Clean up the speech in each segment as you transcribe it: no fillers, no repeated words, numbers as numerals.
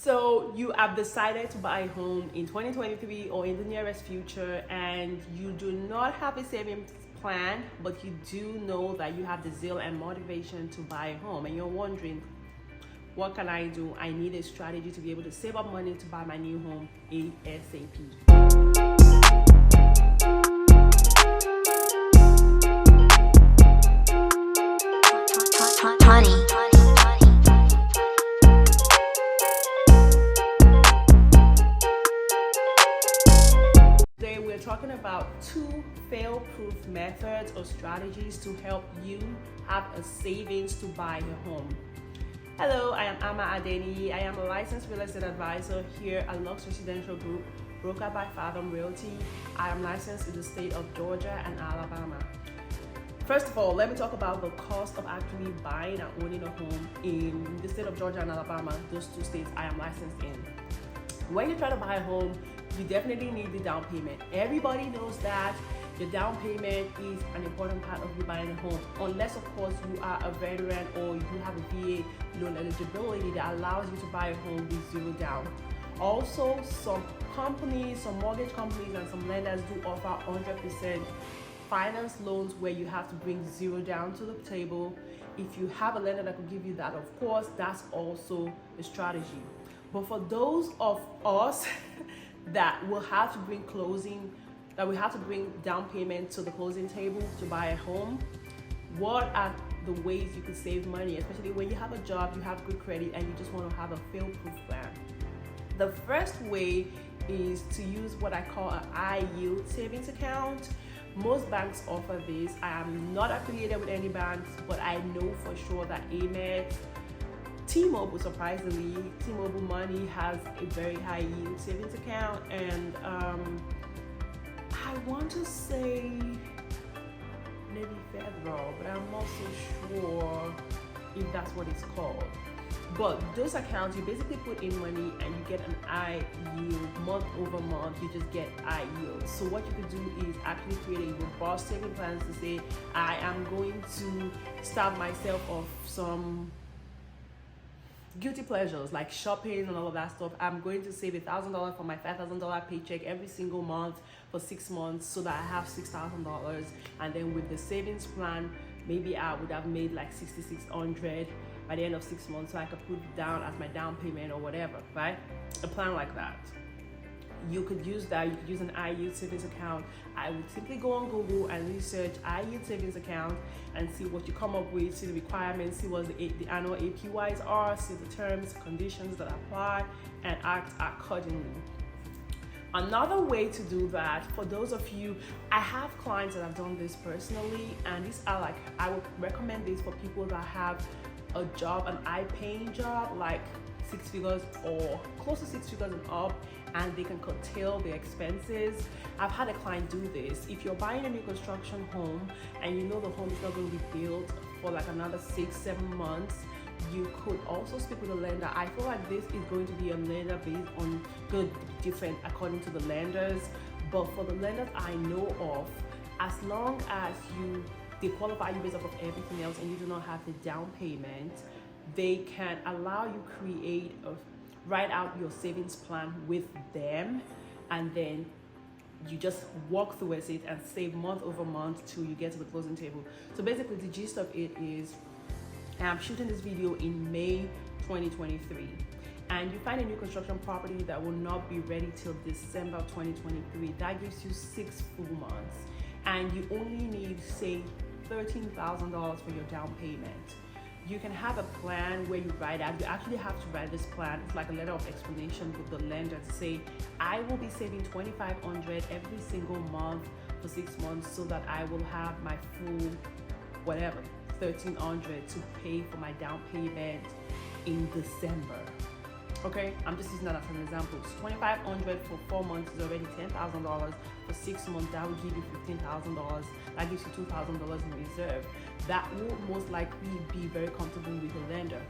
So you have decided to buy a home in 2023 or in the nearest future, and you do not have a savings plan, but you do know that you have the zeal and motivation to buy a home, and you're wondering, what can I do? I need a strategy to be able to save up money to buy my new home ASAP. Today we're talking about 2 fail-proof methods or strategies to help you have a savings to buy a home. Hello, I am Ama Adeni. I am a licensed real estate advisor here at Luxe Residential Group, brokered by Fathom Realty. I am licensed in the state of Georgia and Alabama. First of all, let me talk about the cost of actually buying and owning a home in the state of Georgia and Alabama, those 2 states I am licensed in. When you try to buy a home, you definitely need the down payment. Everybody knows that the down payment is an important part of you buying a home, unless of course you are a veteran or you have a VA loan eligibility that allows you to buy a home with 0 down. Also, some mortgage companies and some lenders do offer 100% finance loans where you have to bring 0 down to the table. If you have a lender that could give you that, of course, that's also a strategy. But for those of us that will have to bring down payment to the closing table to buy a home, what are the ways you could save money, especially when you have a job, you have good credit, and you just want to have a fail-proof plan? The first way is to use what I call an high yield savings account. Most banks offer this. I am not affiliated with any banks, but I know for sure that Amex, T-Mobile, surprisingly, T-Mobile Money has a very high yield savings account, and I want to say maybe Federal, but I'm not so sure if that's what it's called. But those accounts, you basically put in money and you get an high yield month over month. You just get high yield. So what you could do is actually create a robust saving plans to say, I am going to starve myself of some guilty pleasures like shopping and all of that stuff. I'm going to save $1,000 from my $5,000 paycheck every single month for 6 months so that I have $6,000. And then with the savings plan, maybe I would have made like $6,600 by the end of 6 months, so I could put it down as my down payment or whatever, right? A plan like that. You could use that. You could use an high yield savings account. I would simply go on Google and research high yield savings account and see what you come up with, see the requirements, see what the annual APYs are, see the terms, conditions that apply, and act accordingly. Another way to do that, for those of you, I have clients that have done this personally, and these are I would recommend this for people that have a job, an high-paying job, like 6 figures or close to 6 figures and up, and they can curtail their expenses. I've had a client do this. If you're buying a new construction home and you know the home is not going to be built for like another 6-7 months, you could also speak with a lender. I feel like this is going to be a lender based on good, different according to the lenders, but for the lenders I know of, as long as they qualify you based off of everything else and you do not have the down payment, they can allow you write out your savings plan with them, and then you just walk through it and save month over month till you get to the closing table. So basically the gist of it is, I'm shooting this video in May 2023, and you find a new construction property that will not be ready till December 2023. That gives you 6 full months, and you only need, say, $13,000 for your down payment. You can have a plan where you actually have to write this plan. It's like a letter of explanation with the lender to say, I will be saving $2,500 every single month for 6 months so that I will have my full, whatever, $1,300 to pay for my down payment in December. Okay, I'm just using that as an example. So $2,500 for 4 months is already $10,000. For 6 months, that will give you $15,000. That gives you $2,000 in reserve. That will most likely be very comfortable with the lender.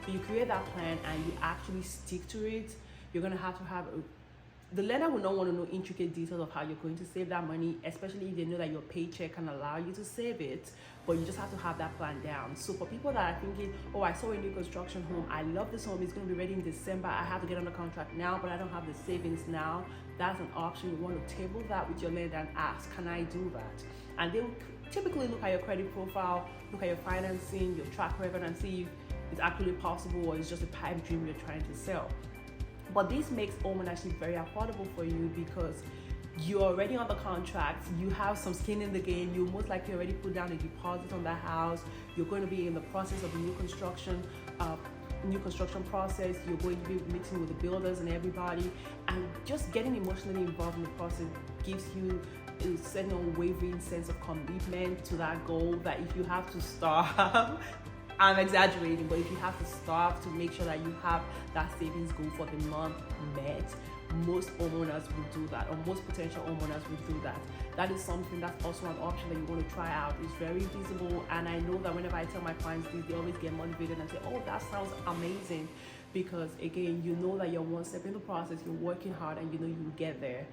So you create that plan and you actually stick to it. You're gonna have to have the lender will not want to know intricate details of how you're going to save that money, especially if they know that your paycheck can allow you to save it, but you just have to have that plan down. So for people that are thinking, oh, I saw a new construction home, I love this home, it's going to be ready in December, I have to get under contract now, but I don't have the savings now, that's an option. You want to table that with your lender and ask, can I do that? And they'll typically look at your credit profile, look at your financing, your track record, and see if it's actually possible or it's just a pipe dream you're trying to sell. But this makes homeownership very affordable for you because you're already on the contract, you have some skin in the game, you most likely already put down a deposit on the house, you're going to be in the process of the new construction process, you're going to be meeting with the builders and everybody, and just getting emotionally involved in the process gives you a certain unwavering sense of commitment to that goal, that if you have to starve, I'm exaggerating, but if you have to starve to make sure that you have that savings goal for the month met, most homeowners will do that, or most potential homeowners will do that. That is something that's also an option that you want to try out. It's very feasible, and I know that whenever I tell my clients this, they always get motivated and say, oh, that sounds amazing, because again, you know that you're one step in the process, you're working hard, and you know you'll get there.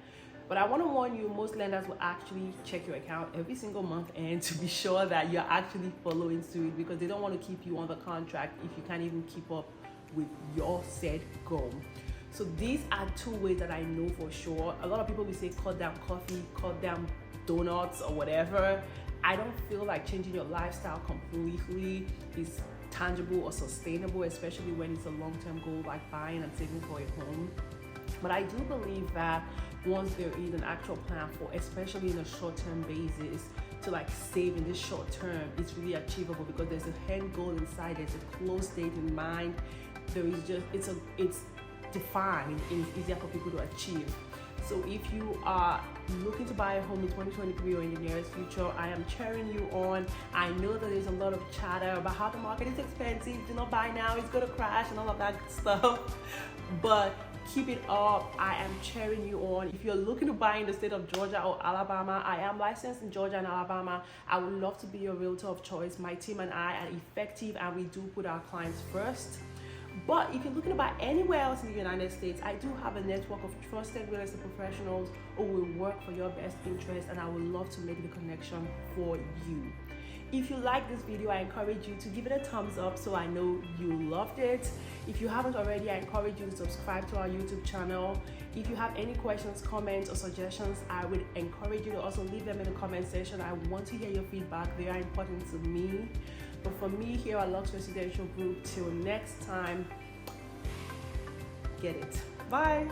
But I want to warn you, most lenders will actually check your account every single month end to be sure that you're actually following suit, because they don't want to keep you on the contract if you can't even keep up with your set goal. So these are two ways that I know for sure. A lot of people will say cut down coffee, cut down donuts or whatever. I don't feel like changing your lifestyle completely is tangible or sustainable, especially when it's a long-term goal like buying and saving for a home. But I do believe that once there is an actual plan for, especially in a short-term basis, to like save in this short term, it's really achievable because there's a end goal inside, there's a close date in mind. There is just, it's defined and it's easier for people to achieve. So if you are looking to buy a home in 2023 or in the nearest future, I am cheering you on. I know that there's a lot of chatter about how the market is expensive, do not buy now, it's gonna crash and all of that stuff. But keep it up. I am cheering you on. If you're looking to buy in the state of Georgia or Alabama, I am licensed in Georgia and Alabama. I would love to be your realtor of choice. My team and I are effective, and we do put our clients first. But if you're looking to buy anywhere else in the United States, I do have a network of trusted real estate professionals who will work for your best interest, and I would love to make the connection for you. If you like this video, I encourage you to give it a thumbs up so I know you loved it. If you haven't already, I encourage you to subscribe to our YouTube channel. If you have any questions, comments, or suggestions, I would encourage you to also leave them in the comment section. I want to hear your feedback. They are important to me. But for me here at Luxe Residential Group, till next time, get it. Bye.